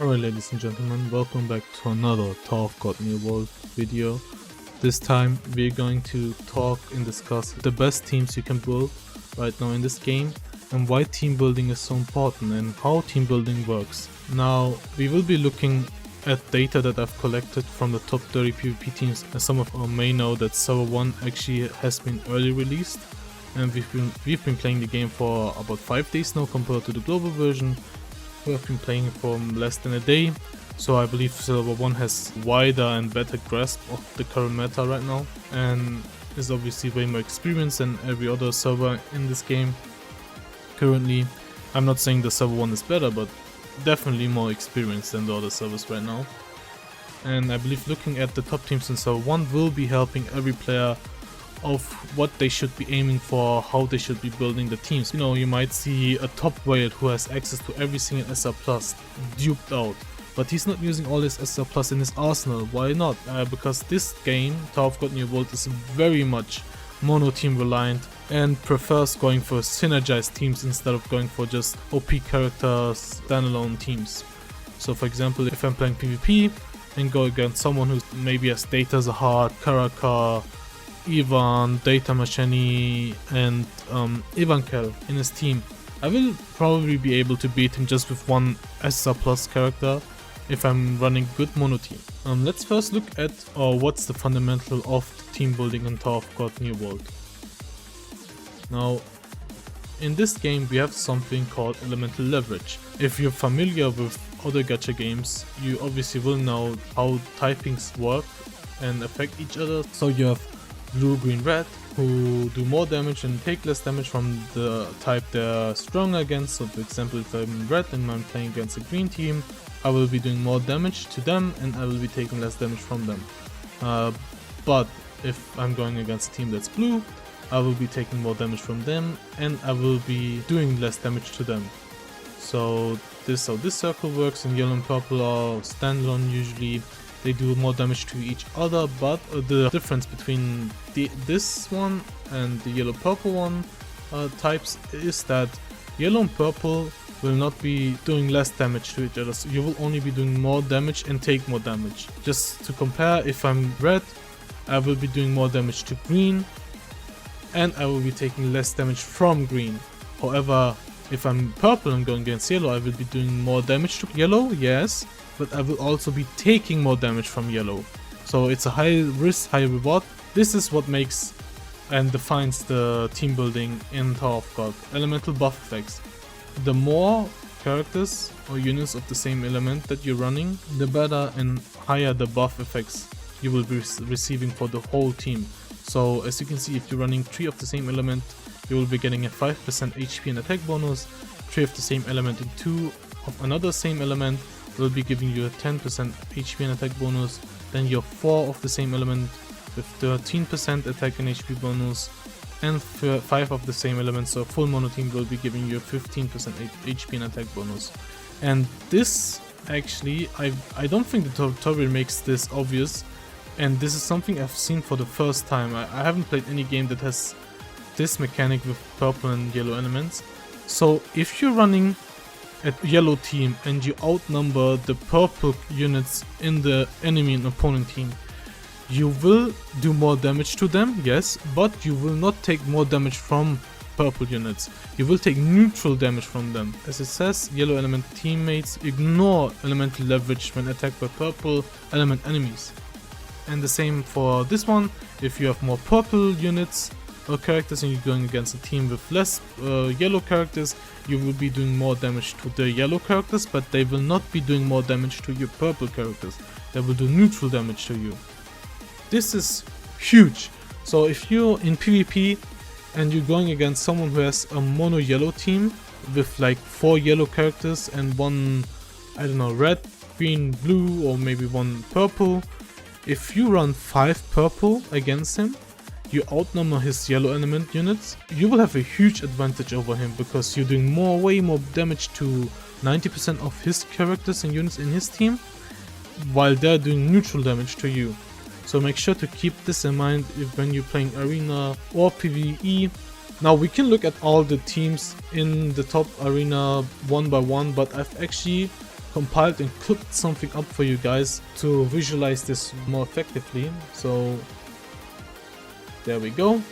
Alright, ladies and gentlemen, welcome back to another Tower of God New World video. This time we're going to talk and discuss the best teams you can build right now in this game and why team building is so important and how team building works. Now we will be looking at data that I've collected from the top 30 PvP teams, and some of you may know that Server 1 actually has been early released and we've been playing the game for about 5 days now compared to the global version. We have been playing for less than a day, so I believe Server 1 has wider and better grasp of the current meta right now and is obviously way more experienced than every other server in this game currently. I'm not saying the Server 1 is better, but definitely more experienced than the other servers right now. And I believe looking at the top teams in Server 1 will be helping every player of what they should be aiming for, how they should be building the teams. You know, you might see a top whale who has access to every single SR plus duped out, but he's not using all his SR plus in his arsenal. Why not? Because this game, Tower of God New World, is very much mono team reliant and prefers going for synergized teams instead of going for just OP characters, standalone teams. So for example, if I'm playing PvP and go against someone who maybe has Data Zahar, Karaka, Ivan, Data Machini and Ivankel in his team, I will probably be able to beat him just with one SR plus character if I'm running good mono team. Let's first look at what's the fundamental of team building in Tower of God New World. Now, in this game we have something called elemental leverage. If you're familiar with other gacha games, you obviously will know how typings work and affect each other. So you have blue, green, red, who do more damage and take less damage from the type they're stronger against. So for example, if I'm red and I'm playing against a green team, I will be doing more damage to them and I will be taking less damage from them. But if I'm going against a team that's blue, I will be taking more damage from them and I will be doing less damage to them. So this is how this circle works, and yellow and purple are standalone usually. They do more damage to each other, but the difference between this one and the yellow-purple one types is that yellow and purple will not be doing less damage to each other, so you will only be doing more damage and take more damage. Just to compare, if I'm red, I will be doing more damage to green and I will be taking less damage from green. However, if I'm purple and going against yellow, I will be doing more damage to yellow, yes, but I will also be taking more damage from yellow. So it's a high risk, high reward. This is what makes and defines the team building in Tower of God. Elemental buff effects. The more characters or units of the same element that you're running, the better and higher the buff effects you will be receiving for the whole team. So as you can see, if you're running 3 of the same element, you will be getting a 5% HP and attack bonus. 3 of the same element and 2 of another same element will be giving you a 10% HP and attack bonus. Then your 4 of the same element with 13% attack and HP bonus, and 5 of the same element, so full mono team, will be giving you a 15% HP and attack bonus. And this actually, I don't think the tutorial makes this obvious, and this is something I've seen for the first time. I haven't played any game that has this mechanic with purple and yellow elements. So if you're running a yellow team and you outnumber the purple units in the enemy and opponent team, you will do more damage to them, yes, but you will not take more damage from purple units. You will take neutral damage from them. As it says, yellow element teammates ignore elemental leverage when attacked by purple element enemies. And the same for this one. If you have more purple units or characters and you're going against a team with less yellow characters, you will be doing more damage to the yellow characters, but they will not be doing more damage to your purple characters. They will do neutral damage to you. This is huge. So if you're in PvP and you're going against someone who has a mono yellow team with like 4 yellow characters and 1, I don't know, red, green, blue, or maybe 1 purple, if you run 5 purple against him, you outnumber his yellow element units, you will have a huge advantage over him because you're doing way more damage to 90% of his characters and units in his team, while they're doing neutral damage to you. So make sure to keep this in mind when you're playing arena or PvE. Now we can look at all the teams in the top arena one by one, but I've actually compiled and cooked something up for you guys to visualize this more effectively. So there we go.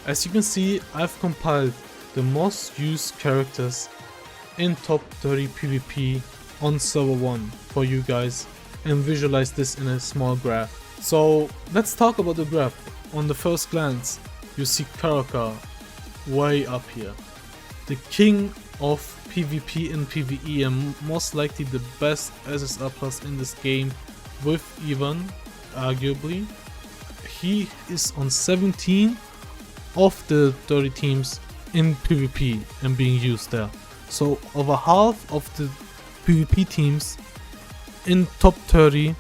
As you can see, I've compiled the most used characters in top 30 PvP on server 1 for you guys and visualize this in a small graph. So let's talk about the graph. On the first glance, you see Karaka way up here, the king of PvP and PvE, and most likely the best SSR plus in this game with Ivan, arguably. He is on 17 of the 30 teams in PvP and being used there. So over half of the PvP teams in top 30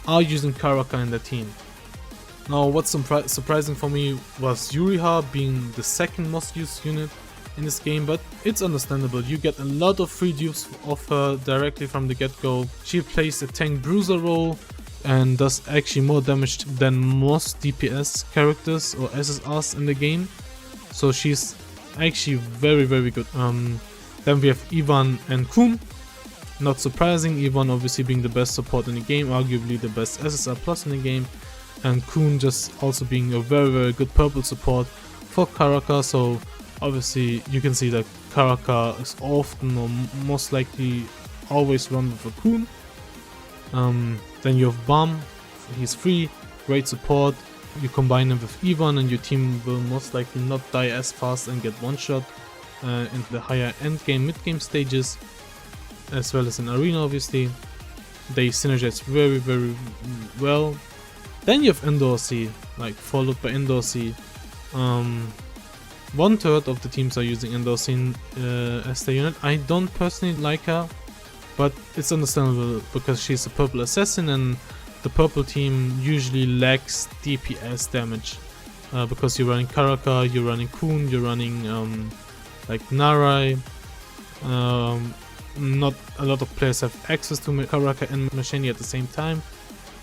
are using Karaka in their team. Now what's surprising for me was Yuriha being the second most used unit in this game, but it's understandable. You get a lot of free dupes of her directly from the get-go. She plays a tank bruiser role and does actually more damage than most DPS characters or SSRs in the game. So she's actually very good. Then we have Ivan and Kun. Not surprising, Ivan obviously being the best support in the game, arguably the best SSR plus in the game, and Kun just also being a very good purple support for Karaka. So obviously you can see that Karaka is often or most likely always run with a Kun. Then you have Bam, he's free, great support. You combine him with Ivan and your team will most likely not die as fast and get one shot in the higher end game, mid game stages, as well as in arena. Obviously they synergize very well. Then you have Endorsey, like followed by Endorsey. 1/3 of the teams are using Endorsey as their unit. I don't personally like her, but it's understandable because she's a purple assassin and the purple team usually lacks DPS damage because you're running Karaka, you're running Kun, you're running like Narai. Not a lot of players have access to Karaka and Machine at the same time.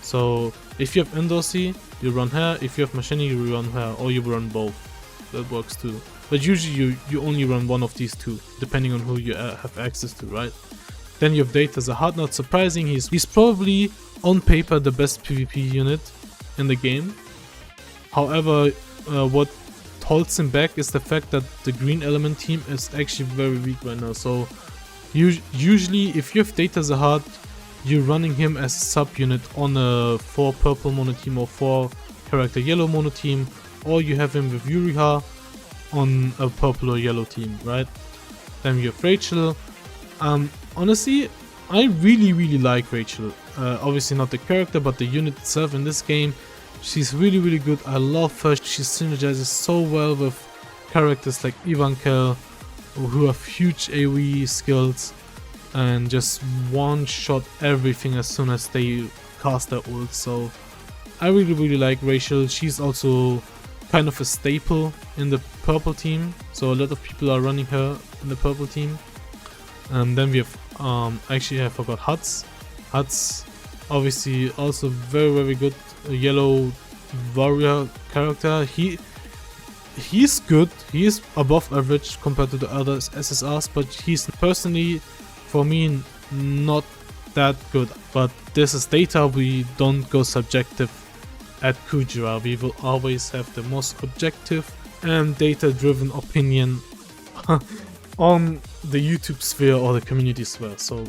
So if you have Endorsey, you run her. If you have Machine, you run her, or you run both. That works too. But usually you only run one of these two, depending on who you have access to, right? Then you have Data Zahad. Not surprising, he's probably on paper the best PvP unit in the game. However, what holds him back is the fact that the green element team is actually very weak right now. So usually if you have Data Zahad, you're running him as a sub-unit on a 4 purple mono team or 4 character yellow mono team, or you have him with Yuriha on a purple or yellow team, right? Then you have Rachel. Honestly, I really like Rachel. Obviously not the character, but the unit itself in this game. She's really good. I love her. She synergizes so well with characters like Ivankel, who have huge AoE skills and just one-shot everything as soon as they cast their ult. So I really like Rachel. She's also kind of a staple in the purple team, so a lot of people are running her in the purple team. Then we have actually I forgot Huts. Huts obviously also very good yellow warrior character. He's good. He is above average compared to the other SSRs, but he's personally for me not that good. But this is data. We don't go subjective at Kujira. We will always have the most objective and data driven opinion on the YouTube sphere or the community sphere. So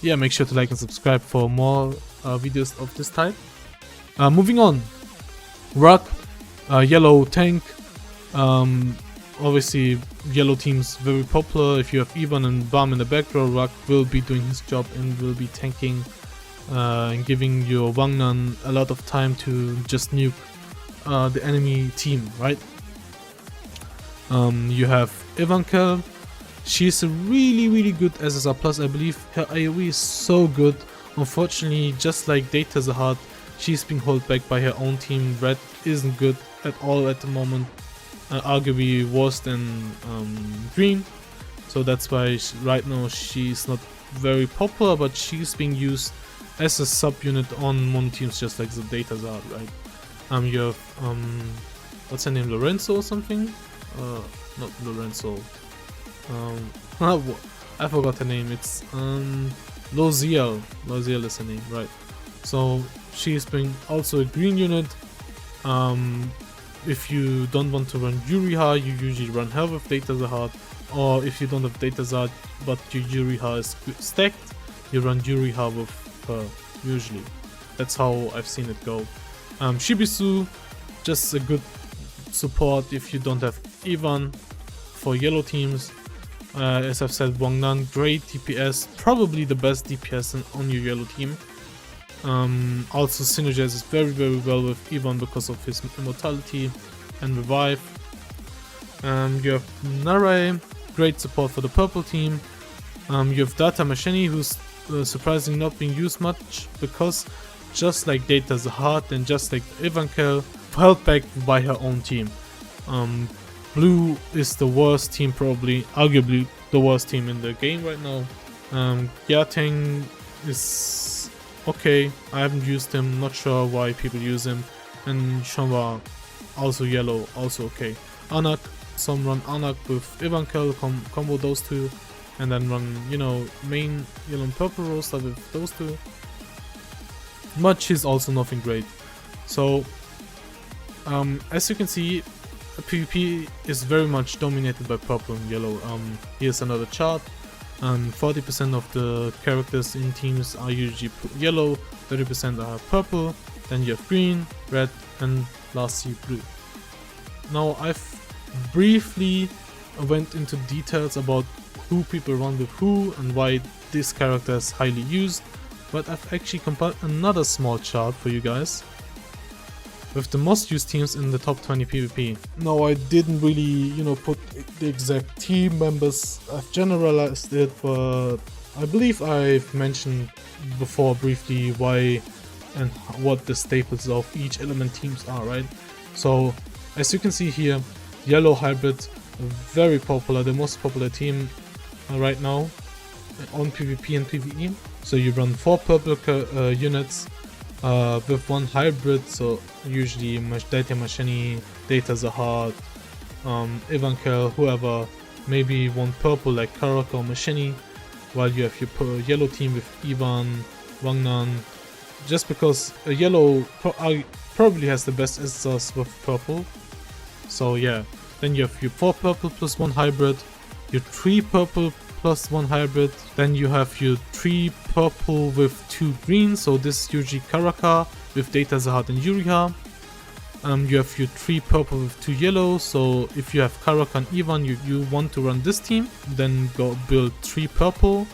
yeah, make sure to like and subscribe for more videos of this type. Moving on, Rock, yellow tank. Obviously yellow team's very popular. If you have Ivan and Bam in the back row, Rock will be doing his job and will be tanking and giving your Wangnan a lot of time to just nuke the enemy team, right? You have Ivankel. She's a really good SSR plus. I believe her AoE is so good. Unfortunately, just like Data Zahad, she's being held back by her own team. Red isn't good at all at the moment, arguably worse than green. So that's why right now she's not very popular, but she's being used as a sub-unit on mono teams just like the Data Zahad, right? You have what's her name, Lorenzo or something? Not Lorenzo. I forgot her name. It's Loziel is her name, right? So she's been also a green unit. If you don't want to run Yuriha, you usually run her with Data Zahad, or if you don't have Data Zahad but your Yuriha is stacked, you run Yuriha with her usually. That's how I've seen it go. Shibisu, just a good support if you don't have Ivan for yellow teams. As I've said, Wangnan, great DPS, probably the best DPS on your yellow team. Also synergizes very well with Ivan because of his immortality and revive. You have Narai, great support for the purple team. You have Data Machini, who's surprisingly not being used much because just like Data Zahad and just like Ivankel, held back by her own team. Blue is the worst team, probably, arguably the worst team in the game right now. Gyateng is okay, I haven't used him, not sure why people use him. And Shanwa, also yellow, also okay. Anak, some run Anak with Ivankel, combo those two, and then run, you know, main yellow and purple roster with those two. Much is also nothing great. So, as you can see, PvP is very much dominated by purple and yellow. Here's another chart. 40% of the characters in teams are usually yellow, 30% are purple, then you have green, red, and lastly blue. Now I've briefly went into details about who people run with who and why this character is highly used, but I've actually compiled another small chart for you guys with the most used teams in the top 20 PvP. Now I didn't really, you know, put the exact team members, I've generalized it, but I believe I've mentioned before briefly why and what the staples of each element teams are, right? So as you can see here, yellow hybrid, very popular, the most popular team right now on PvP and PvE. So you run 4 purple units with 1 hybrid, so usually Data Machini, Data Zahad, Ivankel, whoever, maybe 1 purple like Karaka or Machini, while you have your yellow team with Ivan, Wangnan, just because a yellow probably has the best SSRs with purple. So yeah, then you have your 4 purple plus 1 hybrid, your 3 purple plus 1 hybrid, then you have your 3 purple with 2 green, so this is usually Karaka with Data Zahad and Yuriha. You have your 3 purple with 2 yellow, so if you have Karaka and Ivan, you want to run this team, then go build 3 purple,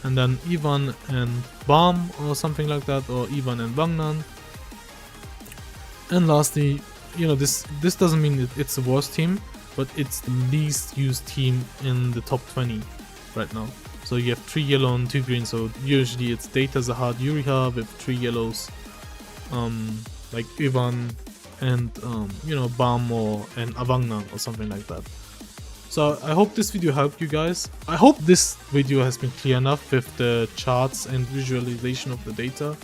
and then Ivan and Bam or something like that, or Ivan and Wangnan. And lastly, you know, this doesn't mean it's the worst team, but it's the least used team in the top 20 right now. So you have 3 yellow and 2 green, so usually it's Data Zahad Yuriha with 3 yellows, like Ivan and you know, Bam and Avangnan or something like that. So I hope this video helped you guys. I hope this video has been clear enough with the charts and visualization of the data.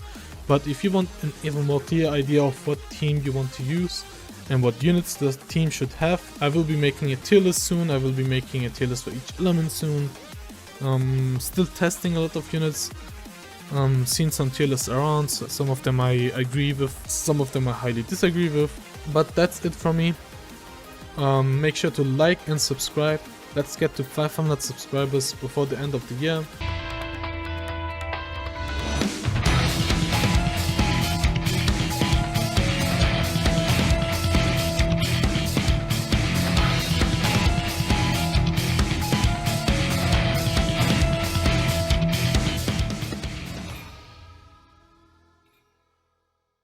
But if you want an even more clear idea of what team you want to use and what units the team should have, I will be making a tier list soon. I will be making a tier list for each element soon. Still testing a lot of units. Seen some tier lists around, so some of them I agree with, some of them I highly disagree with. But that's it from me. Make sure to like and subscribe. Let's get to 500 subscribers before the end of the year.